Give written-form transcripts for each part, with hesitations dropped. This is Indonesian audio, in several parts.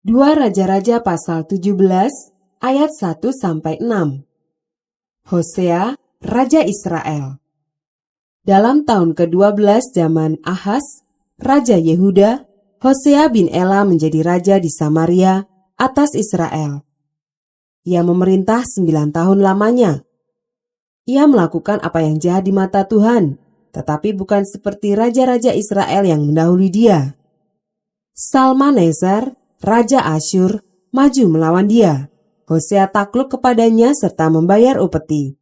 2 Raja-Raja pasal 17 ayat 1-6. Hosea, Raja Israel. Dalam tahun ke-12 zaman Ahaz, Raja Yehuda, Hosea bin Ela menjadi raja di Samaria atas Israel. Ia memerintah 9 tahun lamanya. Ia melakukan apa yang jahat di mata Tuhan, tetapi bukan seperti raja-raja Israel yang mendahului dia. Salmaneser, Raja Asyur, maju melawan dia. Hosea takluk kepadanya serta membayar upeti.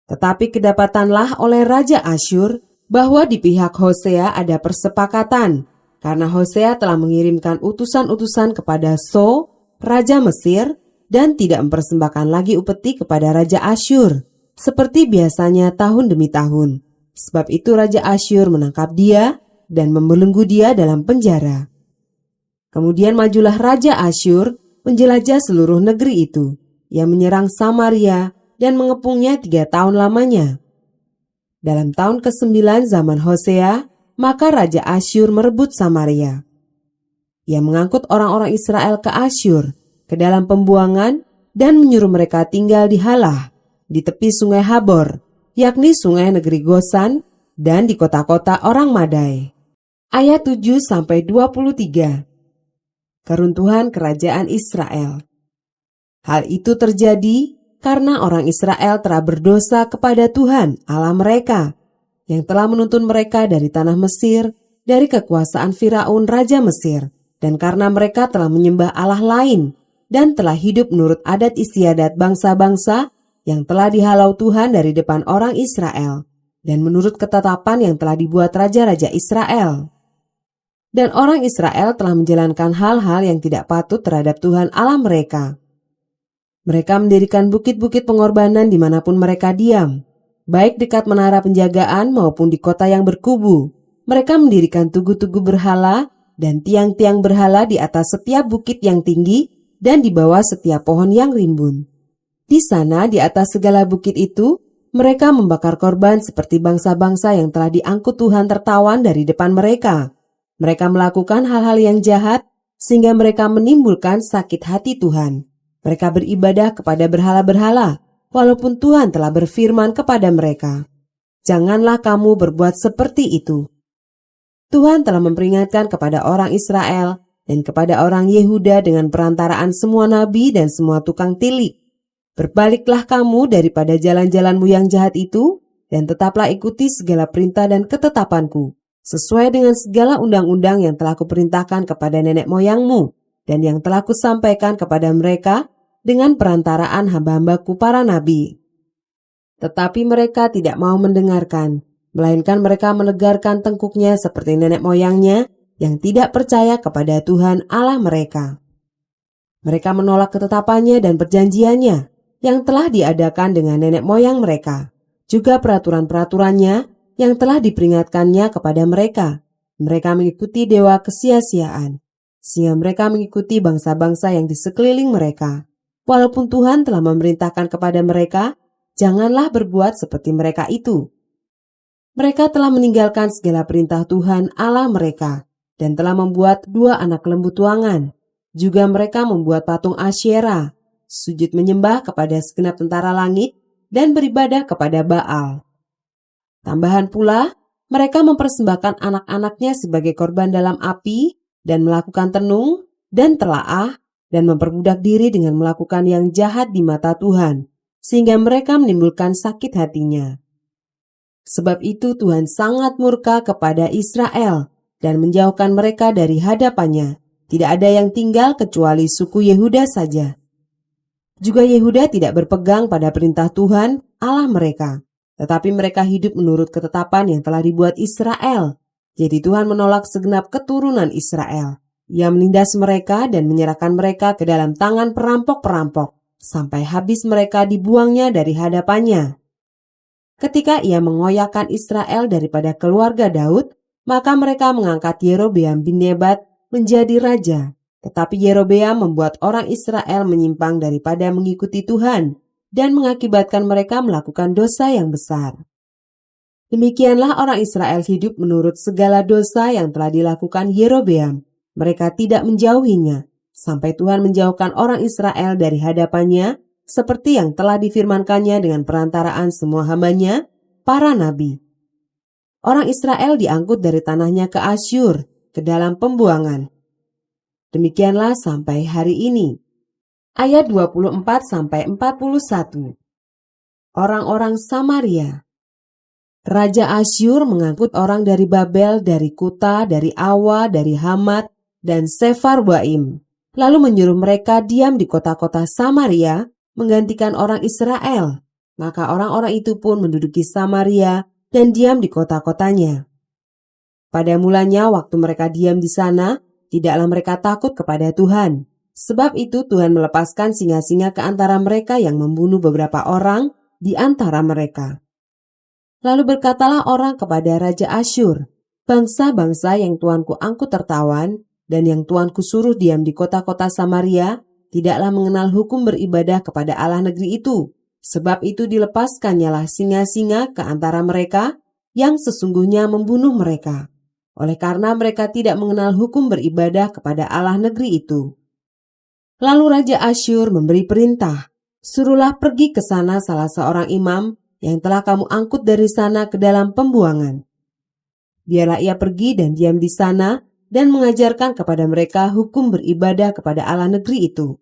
Tetapi kedapatanlah oleh Raja Asyur bahwa di pihak Hosea ada persepakatan, karena Hosea telah mengirimkan utusan-utusan kepada So, Raja Mesir, dan tidak mempersembahkan lagi upeti kepada Raja Asyur, seperti biasanya tahun demi tahun. Sebab itu Raja Asyur menangkap dia dan membelenggu dia dalam penjara. Kemudian majulah Raja Asyur menjelajah seluruh negeri itu. Ia menyerang Samaria dan mengepungnya 3 tahun lamanya. Dalam tahun ke-9 zaman Hosea, maka Raja Asyur merebut Samaria. Ia mengangkut orang-orang Israel ke Asyur, ke dalam pembuangan, dan menyuruh mereka tinggal di Halah, di tepi sungai Habor, yakni sungai negeri Gosan, dan di kota-kota orang Madai. Ayat 7-23. Keruntuhan kerajaan Israel. Hal itu terjadi karena orang Israel telah berdosa kepada Tuhan Allah mereka, yang telah menuntun mereka dari tanah Mesir, dari kekuasaan Firaun Raja Mesir, dan karena mereka telah menyembah Allah lain, dan telah hidup menurut adat istiadat bangsa-bangsa yang telah dihalau Tuhan dari depan orang Israel, dan menurut ketetapan yang telah dibuat raja-raja Israel. Dan orang Israel telah menjalankan hal-hal yang tidak patut terhadap Tuhan Allah mereka. Mereka mendirikan bukit-bukit pengorbanan dimanapun mereka diam, baik dekat menara penjagaan maupun di kota yang berkubu. Mereka mendirikan tugu-tugu berhala dan tiang-tiang berhala di atas setiap bukit yang tinggi dan di bawah setiap pohon yang rimbun. Di sana, di atas segala bukit itu, mereka membakar korban seperti bangsa-bangsa yang telah diangkut Tuhan tertawan dari depan mereka. Mereka melakukan hal-hal yang jahat sehingga mereka menimbulkan sakit hati Tuhan. Mereka beribadah kepada berhala-berhala, walaupun Tuhan telah berfirman kepada mereka, "Janganlah kamu berbuat seperti itu." Tuhan telah memperingatkan kepada orang Israel dan kepada orang Yehuda dengan perantaraan semua nabi dan semua tukang tilik. "Berbaliklah kamu daripada jalan-jalanmu yang jahat itu, dan tetaplah ikuti segala perintah dan ketetapanku, sesuai dengan segala undang-undang yang telah kuperintahkan kepada nenek moyangmu, dan yang telah kusampaikan kepada mereka dengan perantaraan hamba-hambaku para nabi." Tetapi mereka tidak mau mendengarkan, melainkan mereka menegarkan tengkuknya seperti nenek moyangnya yang tidak percaya kepada Tuhan Allah mereka. Mereka menolak ketetapannya dan perjanjiannya yang telah diadakan dengan nenek moyang mereka, juga peraturan-peraturannya yang telah diperingatkannya kepada mereka. Mereka mengikuti dewa kesia-siaan, sehingga mereka mengikuti bangsa-bangsa yang di sekeliling mereka. Walaupun Tuhan telah memerintahkan kepada mereka, janganlah berbuat seperti mereka itu. Mereka telah meninggalkan segala perintah Tuhan Allah mereka, dan telah membuat 2 anak lembu tuangan. Juga mereka membuat patung Asyera, sujud menyembah kepada segenap tentara langit, dan beribadah kepada Baal. Tambahan pula, mereka mempersembahkan anak-anaknya sebagai korban dalam api dan melakukan tenung dan telaah dan memperbudak diri dengan melakukan yang jahat di mata Tuhan, sehingga mereka menimbulkan sakit hatinya. Sebab itu Tuhan sangat murka kepada Israel dan menjauhkan mereka dari hadapannya. Tidak ada yang tinggal kecuali suku Yehuda saja. Juga Yehuda tidak berpegang pada perintah Tuhan Allah mereka, tetapi mereka hidup menurut ketetapan yang telah dibuat Israel. Jadi Tuhan menolak segenap keturunan Israel. Ia menindas mereka dan menyerahkan mereka ke dalam tangan perampok-perampok, sampai habis mereka dibuangnya dari hadapannya. Ketika ia mengoyakkan Israel daripada keluarga Daud, maka mereka mengangkat Yerobeam bin Nebat menjadi raja. Tetapi Yerobeam membuat orang Israel menyimpang daripada mengikuti Tuhan, dan mengakibatkan mereka melakukan dosa yang besar. Demikianlah orang Israel hidup menurut segala dosa yang telah dilakukan Yerobeam. Mereka tidak menjauhinya, sampai Tuhan menjauhkan orang Israel dari hadapannya, seperti yang telah difirmankannya dengan perantaraan semua hamba-Nya, para nabi. Orang Israel diangkut dari tanahnya ke Asyur, ke dalam pembuangan. Demikianlah sampai hari ini. Ayat 24-41. Orang-orang Samaria. Raja Asyur mengangkut orang dari Babel, dari Kuta, dari Awa, dari Hamat, dan Sefarwaim. Lalu menyuruh mereka diam di kota-kota Samaria, menggantikan orang Israel. Maka orang-orang itu pun menduduki Samaria dan diam di kota-kotanya. Pada mulanya waktu mereka diam di sana, tidaklah mereka takut kepada Tuhan. Sebab itu Tuhan melepaskan singa-singa ke antara mereka yang membunuh beberapa orang di antara mereka. Lalu berkatalah orang kepada Raja Asyur, bangsa-bangsa yang Tuanku angkut tertawan dan yang Tuanku suruh diam di kota-kota Samaria, tidaklah mengenal hukum beribadah kepada Allah negeri itu. Sebab itu dilepaskannyalah singa-singa ke antara mereka yang sesungguhnya membunuh mereka. Oleh karena mereka tidak mengenal hukum beribadah kepada Allah negeri itu. Lalu Raja Asyur memberi perintah, suruhlah pergi ke sana salah seorang imam yang telah kamu angkut dari sana ke dalam pembuangan. Biarlah ia pergi dan diam di sana dan mengajarkan kepada mereka hukum beribadah kepada Allah negeri itu.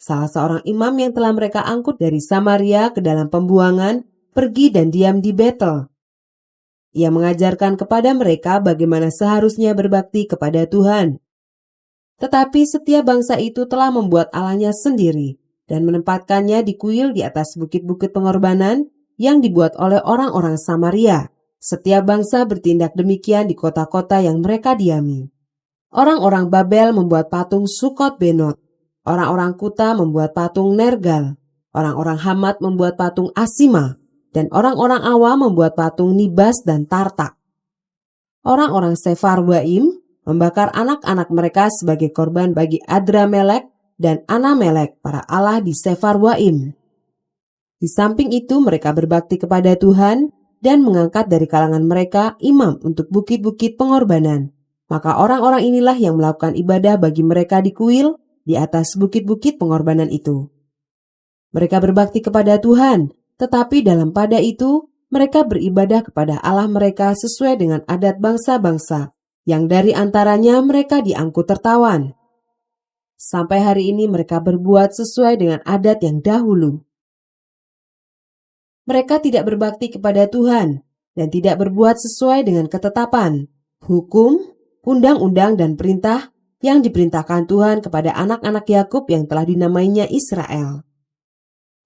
Salah seorang imam yang telah mereka angkut dari Samaria ke dalam pembuangan pergi dan diam di Betel. Ia mengajarkan kepada mereka bagaimana seharusnya berbakti kepada Tuhan. Tetapi setiap bangsa itu telah membuat allahnya sendiri dan menempatkannya di kuil di atas bukit-bukit pengorbanan yang dibuat oleh orang-orang Samaria. Setiap bangsa bertindak demikian di kota-kota yang mereka diami. Orang-orang Babel membuat patung Sukot Benot. Orang-orang Kuta membuat patung Nergal. Orang-orang Hamat membuat patung Asima. Dan orang-orang Awa membuat patung Nibas dan Tartak. Orang-orang Sefarwaim membakar anak-anak mereka sebagai korban bagi Adramelek dan Anamelek, para allah di Sefarwaim. Di samping itu mereka berbakti kepada Tuhan dan mengangkat dari kalangan mereka imam untuk bukit-bukit pengorbanan. Maka orang-orang inilah yang melakukan ibadah bagi mereka di kuil di atas bukit-bukit pengorbanan itu. Mereka berbakti kepada Tuhan, tetapi dalam pada itu mereka beribadah kepada Allah mereka sesuai dengan adat bangsa-bangsa, yang dari antaranya mereka diangkut tertawan. Sampai hari ini mereka berbuat sesuai dengan adat yang dahulu. Mereka tidak berbakti kepada Tuhan dan tidak berbuat sesuai dengan ketetapan, hukum, undang-undang dan perintah yang diperintahkan Tuhan kepada anak-anak Yakub yang telah dinamainya Israel.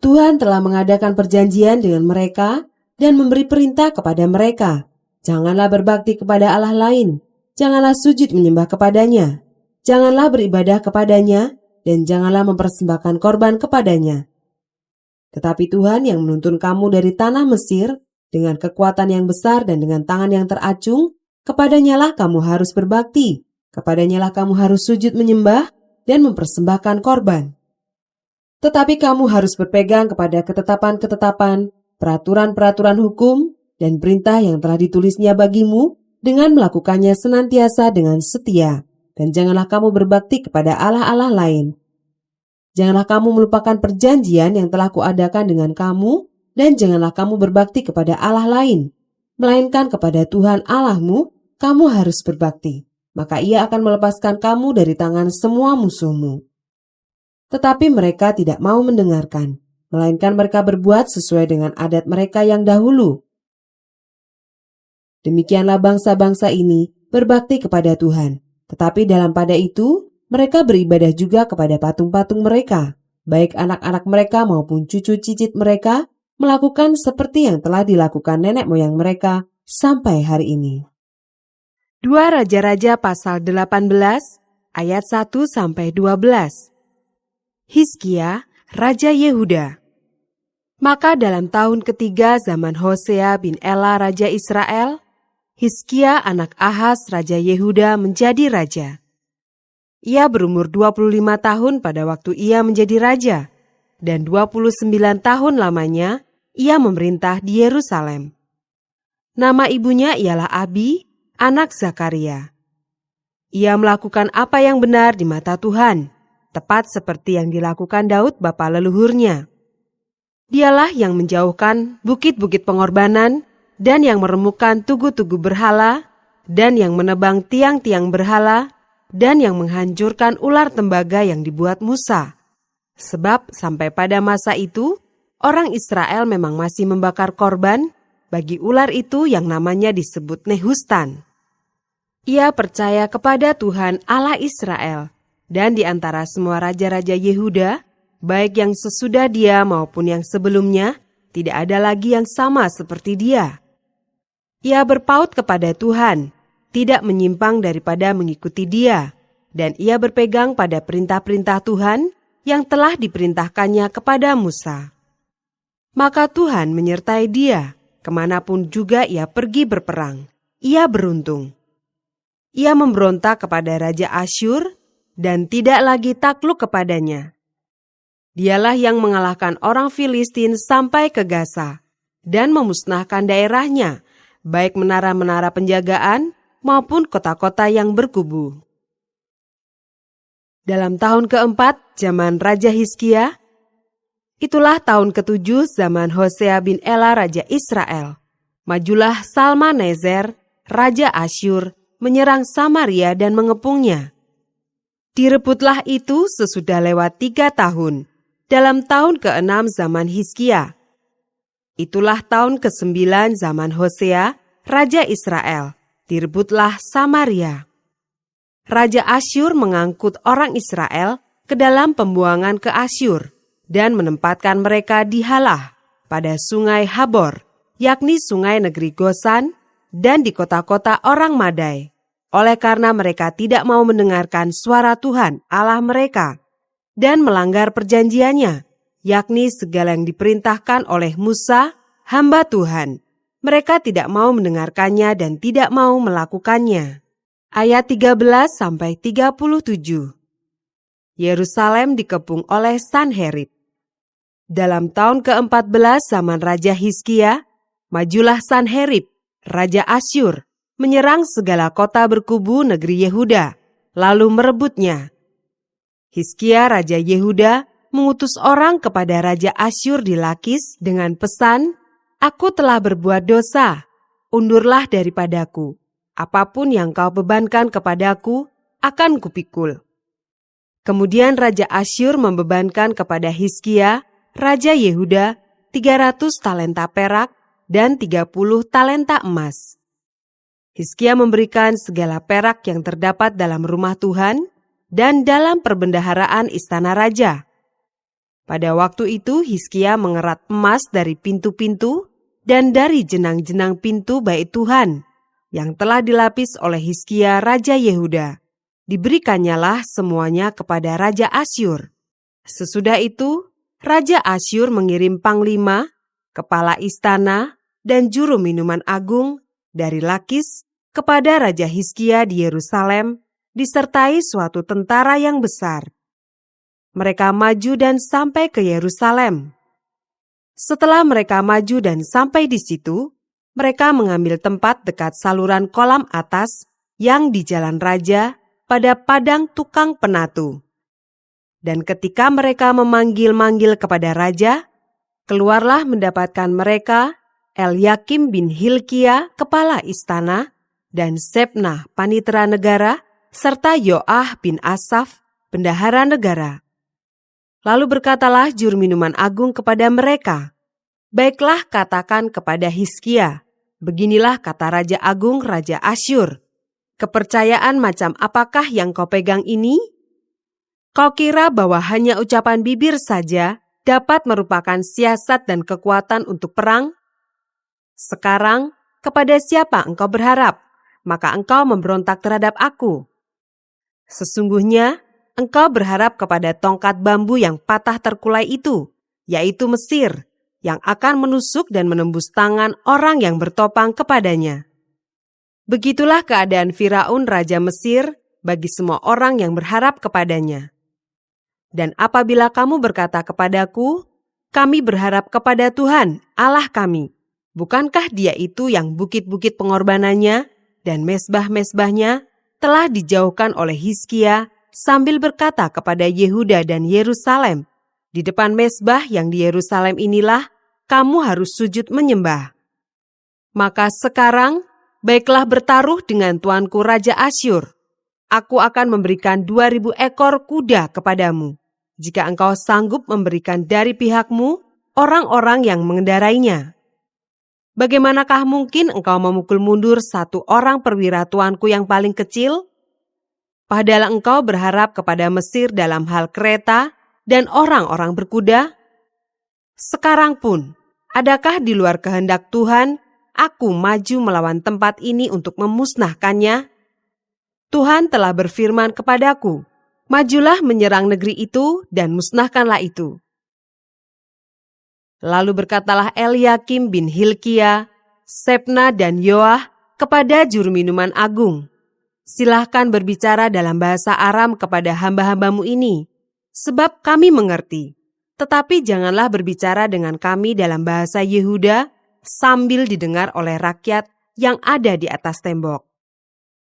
Tuhan telah mengadakan perjanjian dengan mereka dan memberi perintah kepada mereka. Janganlah berbakti kepada Allah lain, janganlah sujud menyembah kepadanya, janganlah beribadah kepadanya, dan janganlah mempersembahkan korban kepadanya. Tetapi Tuhan yang menuntun kamu dari tanah Mesir dengan kekuatan yang besar dan dengan tangan yang teracung, kepadanyalah kamu harus berbakti. Kepadanyalah kamu harus sujud menyembah dan mempersembahkan korban. Tetapi kamu harus berpegang kepada ketetapan-ketetapan, peraturan-peraturan hukum, dan perintah yang telah ditulisnya bagimu dengan melakukannya senantiasa dengan setia. Dan janganlah kamu berbakti kepada allah-allah lain. Janganlah kamu melupakan perjanjian yang telah kuadakan dengan kamu, dan janganlah kamu berbakti kepada allah lain. Melainkan kepada Tuhan Allahmu, kamu harus berbakti. Maka ia akan melepaskan kamu dari tangan semua musuhmu. Tetapi mereka tidak mau mendengarkan, melainkan mereka berbuat sesuai dengan adat mereka yang dahulu. Demikianlah bangsa-bangsa ini berbakti kepada Tuhan, tetapi dalam pada itu mereka beribadah juga kepada patung-patung mereka, baik anak-anak mereka maupun cucu cicit mereka melakukan seperti yang telah dilakukan nenek moyang mereka sampai hari ini. 2 Raja-Raja pasal 18 ayat 1-12. Hizkia, Raja Yehuda. Maka dalam tahun ketiga zaman Hosea bin Ela Raja Israel, Hizkia anak Ahaz Raja Yehuda menjadi raja. Ia berumur 25 tahun pada waktu ia menjadi raja, dan 29 tahun lamanya ia memerintah di Yerusalem. Nama ibunya ialah Abi, anak Zakaria. Ia melakukan apa yang benar di mata Tuhan, tepat seperti yang dilakukan Daud bapa leluhurnya. Dialah yang menjauhkan bukit-bukit pengorbanan dan yang meremukkan tugu-tugu berhala dan yang menebang tiang-tiang berhala dan yang menghancurkan ular tembaga yang dibuat Musa. Sebab sampai pada masa itu, orang Israel memang masih membakar korban bagi ular itu yang namanya disebut Nehustan. Ia percaya kepada Tuhan Allah Israel, dan di antara semua raja-raja Yehuda, baik yang sesudah dia maupun yang sebelumnya, tidak ada lagi yang sama seperti dia. Ia berpaut kepada Tuhan, tidak menyimpang daripada mengikuti dia, dan ia berpegang pada perintah-perintah Tuhan yang telah diperintahkannya kepada Musa. Maka Tuhan menyertai dia, kemanapun juga ia pergi berperang. Ia beruntung. Ia memberontak kepada Raja Asyur dan tidak lagi takluk kepadanya. Dialah yang mengalahkan orang Filistin sampai ke Gaza dan memusnahkan daerahnya, baik menara-menara penjagaan maupun kota-kota yang berkubu. Dalam tahun keempat zaman Raja Hizkia, itulah tahun ketujuh zaman Hosea bin Ela Raja Israel, majulah Salmaneser, Raja Asyur, menyerang Samaria dan mengepungnya. Direbutlah itu sesudah lewat 3 tahun, dalam tahun ke-6 zaman Hizkia. Itulah tahun ke-9 zaman Hosea, Raja Israel, direbutlah Samaria. Raja Asyur mengangkut orang Israel ke dalam pembuangan ke Asyur dan menempatkan mereka di Halah pada sungai Habor, yakni sungai negeri Gosan, dan di kota-kota orang Madai, oleh karena mereka tidak mau mendengarkan suara Tuhan Allah mereka dan melanggar perjanjiannya, yakni segala yang diperintahkan oleh Musa, hamba Tuhan. Mereka tidak mau mendengarkannya dan tidak mau melakukannya. Ayat 13-37. Yerusalem dikepung oleh Sanherib. Dalam tahun ke-14 zaman Raja Hizkia, majulah Sanherib, Raja Asyur, menyerang segala kota berkubu negeri Yehuda, lalu merebutnya. Hizkia Raja Yehuda mengutus orang kepada Raja Asyur di Lakis dengan pesan, "Aku telah berbuat dosa, undurlah daripadaku. Apapun yang kau bebankan kepadaku, akan kupikul." Kemudian Raja Asyur membebankan kepada Hizkia, Raja Yehuda, 300 talenta perak dan 30 talenta emas. Hizkia memberikan segala perak yang terdapat dalam rumah Tuhan dan dalam perbendaharaan istana raja. Pada waktu itu Hizkia mengerat emas dari pintu-pintu dan dari jenang-jenang pintu bait Tuhan yang telah dilapis oleh Hizkia Raja Yehuda. Diberikannya semuanya kepada Raja Asyur. Sesudah itu, Raja Asyur mengirim panglima, kepala istana, dan juru minuman agung dari Lakis kepada Raja Hizkia di Yerusalem, disertai suatu tentara yang besar. Mereka maju dan sampai ke Yerusalem. Setelah mereka maju dan sampai di situ, mereka mengambil tempat dekat saluran kolam atas yang di Jalan Raja pada padang tukang penatu. Dan ketika mereka memanggil-manggil kepada raja, keluarlah mendapatkan mereka Elyakim bin Hilkia, kepala istana, dan Sebna, panitera negara, serta Yoah bin Asaf, bendahara negara. Lalu berkatalah juru minuman agung kepada mereka, "Baiklah katakan kepada Hizkia, beginilah kata Raja Agung Raja Asyur, kepercayaan macam apakah yang kau pegang ini? Kau kira bahwa hanya ucapan bibir saja dapat merupakan siasat dan kekuatan untuk perang? Sekarang, kepada siapa engkau berharap, maka engkau memberontak terhadap aku? Sesungguhnya, engkau berharap kepada tongkat bambu yang patah terkulai itu, yaitu Mesir, yang akan menusuk dan menembus tangan orang yang bertopang kepadanya. Begitulah keadaan Firaun Raja Mesir bagi semua orang yang berharap kepadanya. Dan apabila kamu berkata kepadaku, kami berharap kepada Tuhan, Allah kami, bukankah dia itu yang bukit-bukit pengorbanannya dan mesbah-mesbahnya telah dijauhkan oleh Hizkia sambil berkata kepada Yehuda dan Yerusalem, "Di depan mezbah yang di Yerusalem inilah kamu harus sujud menyembah." Maka sekarang, baiklah bertaruh dengan tuanku Raja Asyur. Aku akan memberikan 2.000 ekor kuda kepadamu, jika engkau sanggup memberikan dari pihakmu orang-orang yang mengendarainya. Bagaimanakah mungkin engkau memukul mundur satu orang perwira tuanku yang paling kecil? Padahal engkau berharap kepada Mesir dalam hal kereta dan orang-orang berkuda? Sekarang pun, adakah di luar kehendak Tuhan aku maju melawan tempat ini untuk memusnahkannya? Tuhan telah berfirman kepadaku, majulah menyerang negeri itu dan musnahkanlah itu. Lalu berkatalah Eliakim bin Hilkia, Sebna dan Yoah kepada juru minuman agung, "Silahkan berbicara dalam bahasa Aram kepada hamba-hambamu ini, sebab kami mengerti. Tetapi janganlah berbicara dengan kami dalam bahasa Yehuda sambil didengar oleh rakyat yang ada di atas tembok."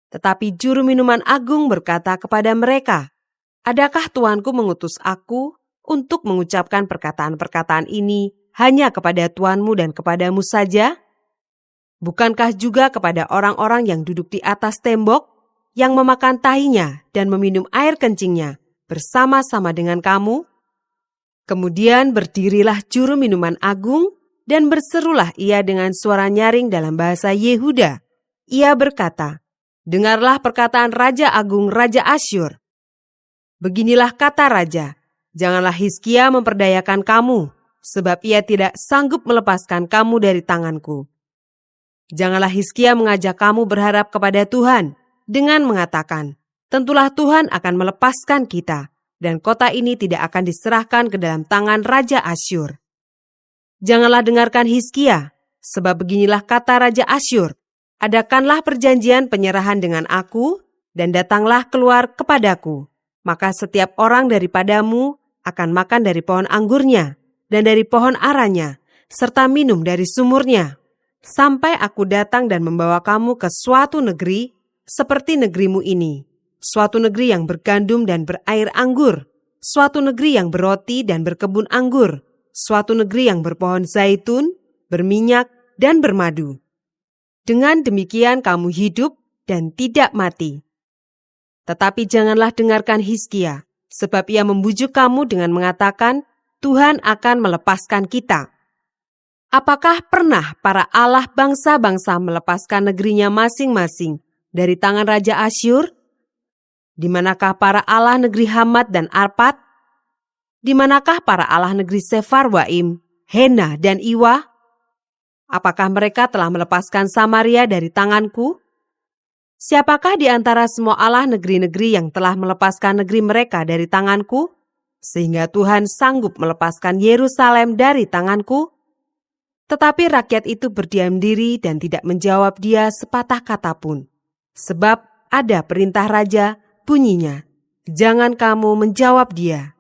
Tetapi juru minuman agung berkata kepada mereka, "Adakah tuanku mengutus aku untuk mengucapkan perkataan-perkataan ini hanya kepada tuanmu dan kepadamu saja? Bukankah juga kepada orang-orang yang duduk di atas tembok, yang memakan tahinya dan meminum air kencingnya bersama-sama dengan kamu?" Kemudian berdirilah juru minuman agung dan berserulah ia dengan suara nyaring dalam bahasa Yehuda. Ia berkata, "Dengarlah perkataan Raja Agung Raja Asyur. Beginilah kata Raja, janganlah Hizkia memperdayakan kamu, sebab ia tidak sanggup melepaskan kamu dari tanganku. Janganlah Hizkia mengajak kamu berharap kepada Tuhan dengan mengatakan, tentulah Tuhan akan melepaskan kita, dan kota ini tidak akan diserahkan ke dalam tangan Raja Asyur. Janganlah dengarkan Hizkia, sebab beginilah kata Raja Asyur, adakanlah perjanjian penyerahan dengan aku, dan datanglah keluar kepadaku. Maka setiap orang daripadamu akan makan dari pohon anggurnya, dan dari pohon aranya, serta minum dari sumurnya, sampai aku datang dan membawa kamu ke suatu negeri seperti negerimu ini, suatu negeri yang bergandum dan berair anggur, suatu negeri yang berroti dan berkebun anggur, suatu negeri yang berpohon zaitun, berminyak, dan bermadu. Dengan demikian kamu hidup dan tidak mati. Tetapi janganlah dengarkan Hizkia, sebab ia membujuk kamu dengan mengatakan, Tuhan akan melepaskan kita. Apakah pernah para Allah bangsa-bangsa melepaskan negerinya masing-masing dari tangan Raja Asyur? Di manakah para Allah negeri Hamat dan Arpad? Di manakah para Allah negeri Sefarwaim, Hena dan Iwa? Apakah mereka telah melepaskan Samaria dari tanganku? Siapakah di antara semua Allah negeri-negeri yang telah melepaskan negeri mereka dari tanganku, sehingga Tuhan sanggup melepaskan Yerusalem dari tanganku? Tetapi rakyat itu berdiam diri dan tidak menjawab dia sepatah kata pun. Sebab ada perintah raja, bunyinya, jangan kamu menjawab dia.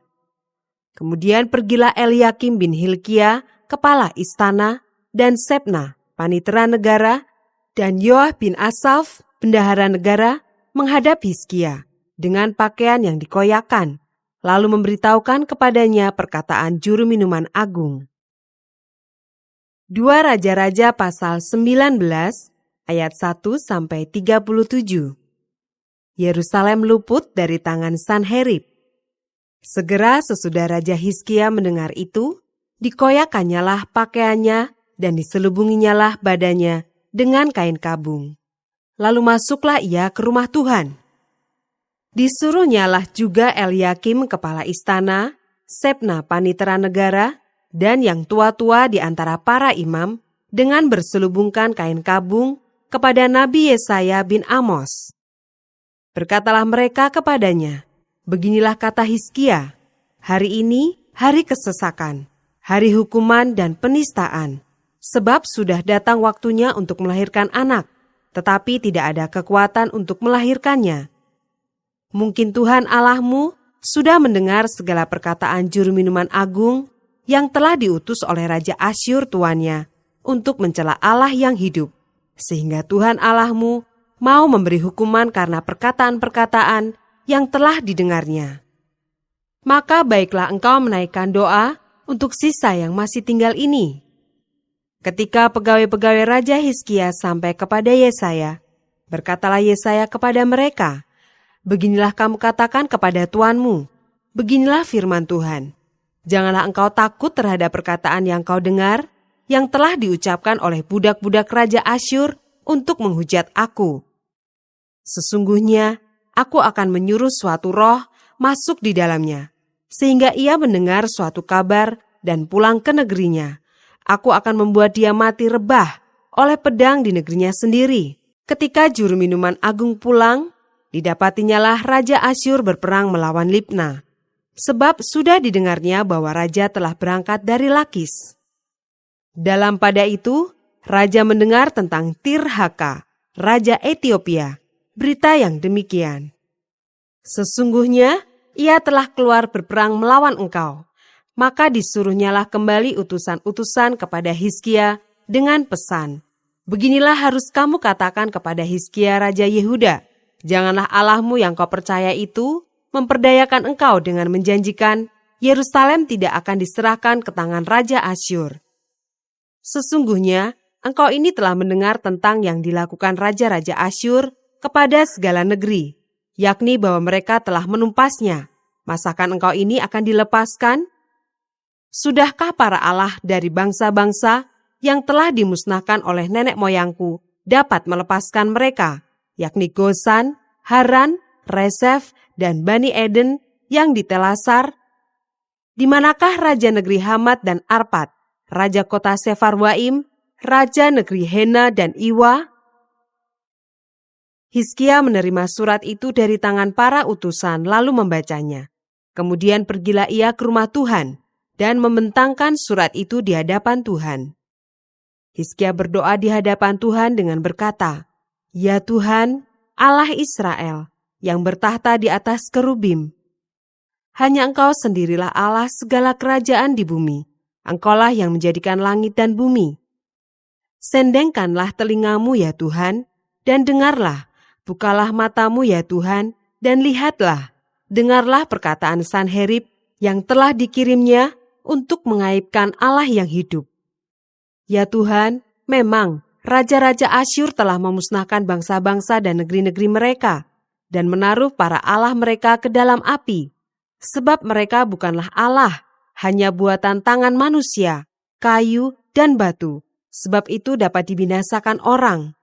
Kemudian pergilah Eliakim bin Hilkia, kepala istana, dan Sebna, panitera negara, dan Yoah bin Asaf, bendahara negara, menghadap Hizkia dengan pakaian yang dikoyakan, lalu memberitahukan kepadanya perkataan juru minuman agung. 2 Raja-Raja pasal 19 ayat 1-37. Yerusalem luput dari tangan Sanherib. Segera sesudah Raja Hizkia mendengar itu, dikoyakannyalah pakaiannya dan diselubunginyalah badannya dengan kain kabung. Lalu masuklah ia ke rumah Tuhan. Disuruhnyalah juga Eliakim kepala istana, Sebna panitera negara, dan yang tua-tua di antara para imam, dengan berselubungkan kain kabung kepada Nabi Yesaya bin Amos. Berkatalah mereka kepadanya, beginilah kata Hizkia, hari ini hari kesesakan, hari hukuman dan penistaan, sebab sudah datang waktunya untuk melahirkan anak, tetapi tidak ada kekuatan untuk melahirkannya. Mungkin Tuhan Allahmu sudah mendengar segala perkataan juru minuman agung yang telah diutus oleh Raja Asyur tuannya untuk mencela Allah yang hidup, sehingga Tuhan Allahmu mau memberi hukuman karena perkataan-perkataan yang telah didengarnya. Maka baiklah engkau menaikkan doa untuk sisa yang masih tinggal ini. Ketika pegawai-pegawai Raja Hizkia sampai kepada Yesaya, berkatalah Yesaya kepada mereka, "Beginilah kamu katakan kepada tuanmu, beginilah firman Tuhan. Janganlah engkau takut terhadap perkataan yang kau dengar, yang telah diucapkan oleh budak-budak Raja Asyur untuk menghujat aku. Sesungguhnya aku akan menyuruh suatu roh masuk di dalamnya, sehingga ia mendengar suatu kabar dan pulang ke negerinya. Aku akan membuat dia mati rebah oleh pedang di negerinya sendiri. Ketika juru minuman agung pulang, didapatinyalah Raja Asyur berperang melawan Libna, sebab sudah didengarnya bahwa raja telah berangkat dari Lakis. Dalam pada itu, raja mendengar tentang Tirhaka, Raja Etiopia, berita yang demikian. Sesungguhnya ia telah keluar berperang melawan engkau. Maka disuruhnyalah kembali utusan-utusan kepada Hizkia dengan pesan, "Beginilah harus kamu katakan kepada Hizkia Raja Yehuda, janganlah Allahmu yang kau percaya itu memperdayakan engkau dengan menjanjikan Yerusalem tidak akan diserahkan ke tangan Raja Asyur. Sesungguhnya engkau ini telah mendengar tentang yang dilakukan Raja-Raja Asyur kepada segala negeri, yakni bahwa mereka telah menumpasnya. Masakan engkau ini akan dilepaskan? Sudahkah para Allah dari bangsa-bangsa yang telah dimusnahkan oleh nenek moyangku dapat melepaskan mereka, yakni Gosan, Haran, Resef, dan Bani Eden yang di Telasar? Di manakah raja negeri Hamat dan Arpad, raja kota Sefarwaim, raja negeri Hena dan Iwa?" Hizkia menerima surat itu dari tangan para utusan lalu membacanya. Kemudian pergilah ia ke rumah Tuhan dan membentangkan surat itu di hadapan Tuhan. Hizkia berdoa di hadapan Tuhan dengan berkata, "Ya Tuhan, Allah Israel, yang bertahta di atas kerubim, hanya Engkau sendirilah Allah segala kerajaan di bumi. Engkaulah yang menjadikan langit dan bumi. Sendengkanlah telingamu ya Tuhan, dan dengarlah, bukalah matamu ya Tuhan, dan lihatlah, dengarlah perkataan Sanherib yang telah dikirimnya untuk mengaibkan Allah yang hidup. Ya Tuhan, memang raja-raja Asyur telah memusnahkan bangsa-bangsa dan negeri-negeri mereka, dan menaruh para Allah mereka ke dalam api, sebab mereka bukanlah Allah, hanya buatan tangan manusia, kayu dan batu, sebab itu dapat dibinasakan orang.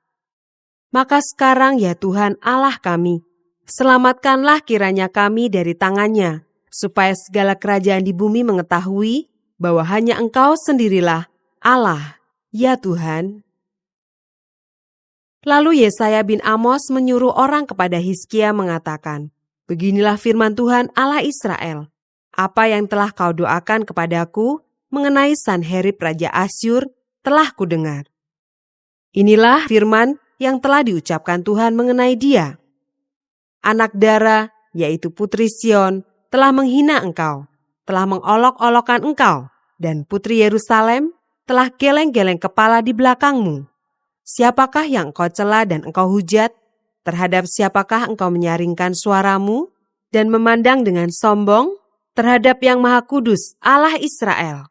Maka sekarang ya Tuhan Allah kami, selamatkanlah kiranya kami dari tangannya, supaya segala kerajaan di bumi mengetahui bahwa hanya Engkau sendirilah Allah, ya Tuhan." Lalu Yesaya bin Amos menyuruh orang kepada Hizkia mengatakan, "Beginilah firman Tuhan Allah Israel, apa yang telah kau doakan kepadaku mengenai Sanherib Raja Asyur telah kudengar. Inilah firman yang telah diucapkan Tuhan mengenai dia. Anak Dara, yaitu putri Sion, telah menghina engkau, telah mengolok-olokkan engkau, dan putri Yerusalem telah geleng-geleng kepala di belakangmu. Siapakah yang engkau cela dan engkau hujat? Terhadap siapakah engkau menyaringkan suaramu dan memandang dengan sombong? Terhadap yang Maha Kudus Allah Israel.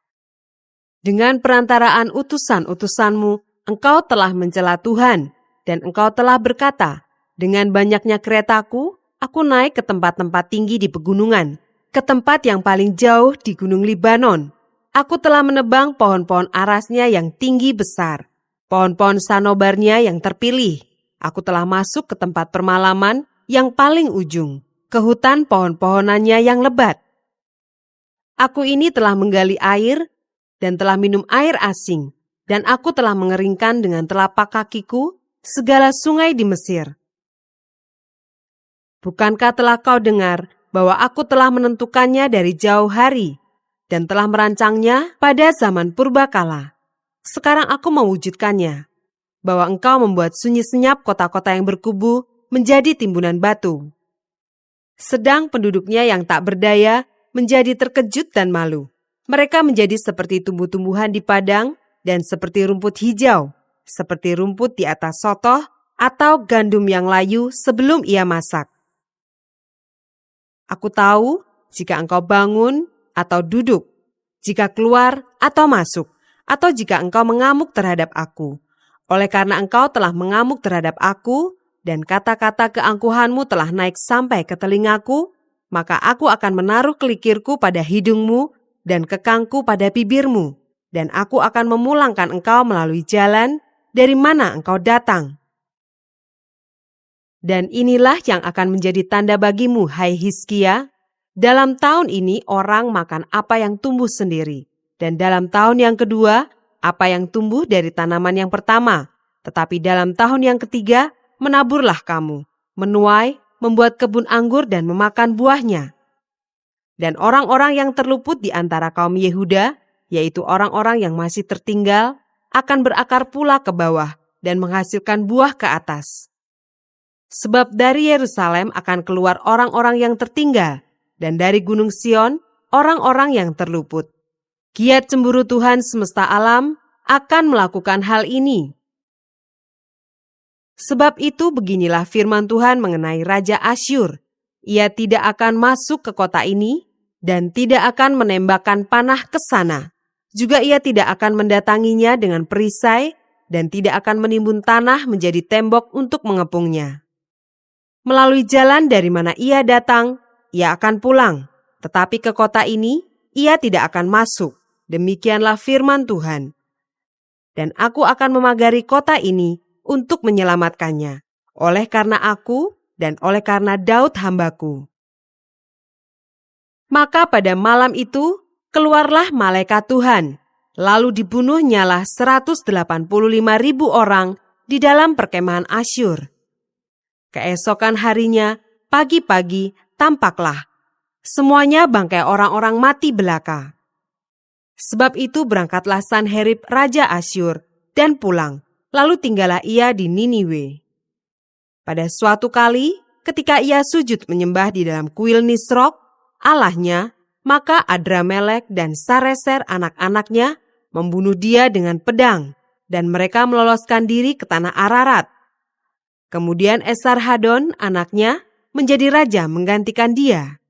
Dengan perantaraan utusan-utusanmu, engkau telah mencela Tuhan, dan engkau telah berkata, dengan banyaknya keretaku, aku naik ke tempat-tempat tinggi di pegunungan, ke tempat yang paling jauh di gunung Libanon. Aku telah menebang pohon-pohon arasnya yang tinggi besar, pohon-pohon sanobarnya yang terpilih. Aku telah masuk ke tempat permalaman yang paling ujung, ke hutan pohon-pohonannya yang lebat. Aku ini telah menggali air dan telah minum air asing, dan aku telah mengeringkan dengan telapak kakiku segala sungai di Mesir. Bukankah telah kau dengar bahwa aku telah menentukannya dari jauh hari dan telah merancangnya pada zaman purbakala? Sekarang aku mewujudkannya, bahwa engkau membuat sunyi senyap kota-kota yang berkubu menjadi timbunan batu. Sedang penduduknya yang tak berdaya menjadi terkejut dan malu. Mereka menjadi seperti tumbuh-tumbuhan di padang dan seperti rumput hijau, seperti rumput di atas sotoh atau gandum yang layu sebelum ia masak. Aku tahu jika engkau bangun atau duduk, jika keluar atau masuk, atau jika engkau mengamuk terhadap aku. Oleh karena engkau telah mengamuk terhadap aku, dan kata-kata keangkuhanmu telah naik sampai ke telingaku, maka aku akan menaruh kelikirku pada hidungmu dan kekangku pada bibirmu, dan aku akan memulangkan engkau melalui jalan dari mana engkau datang. Dan inilah yang akan menjadi tanda bagimu, hai Hizkia. Dalam tahun ini orang makan apa yang tumbuh sendiri, dan dalam tahun yang kedua, apa yang tumbuh dari tanaman yang pertama. Tetapi dalam tahun yang ketiga, menaburlah kamu, menuai, membuat kebun anggur dan memakan buahnya. Dan orang-orang yang terluput di antara kaum Yehuda, yaitu orang-orang yang masih tertinggal, akan berakar pula ke bawah dan menghasilkan buah ke atas. Sebab dari Yerusalem akan keluar orang-orang yang tertinggal, dan dari Gunung Sion, orang-orang yang terluput. Giat cemburu Tuhan semesta alam akan melakukan hal ini. Sebab itu beginilah firman Tuhan mengenai Raja Asyur. Ia tidak akan masuk ke kota ini, dan tidak akan menembakkan panah ke sana. Juga ia tidak akan mendatanginya dengan perisai, dan tidak akan menimbun tanah menjadi tembok untuk mengepungnya. Melalui jalan dari mana ia datang, ia akan pulang. Tetapi ke kota ini, ia tidak akan masuk. Demikianlah firman Tuhan. Dan aku akan memagari kota ini untuk menyelamatkannya, oleh karena aku dan oleh karena Daud hambaku. Maka pada malam itu, keluarlah malaikat Tuhan. Lalu dibunuhnyalah 185.000 orang di dalam perkemahan Asyur. Keesokan harinya, pagi-pagi, tampaklah semuanya bangkai orang-orang mati belaka. Sebab itu berangkatlah Sanherib Raja Asyur dan pulang, lalu tinggallah ia di Niniwe. Pada suatu kali, ketika ia sujud menyembah di dalam kuil Nisrok, Allahnya, maka Adramelek dan Sareser anak-anaknya membunuh dia dengan pedang, dan mereka meloloskan diri ke tanah Ararat. Kemudian Esarhadon anaknya menjadi raja menggantikan dia.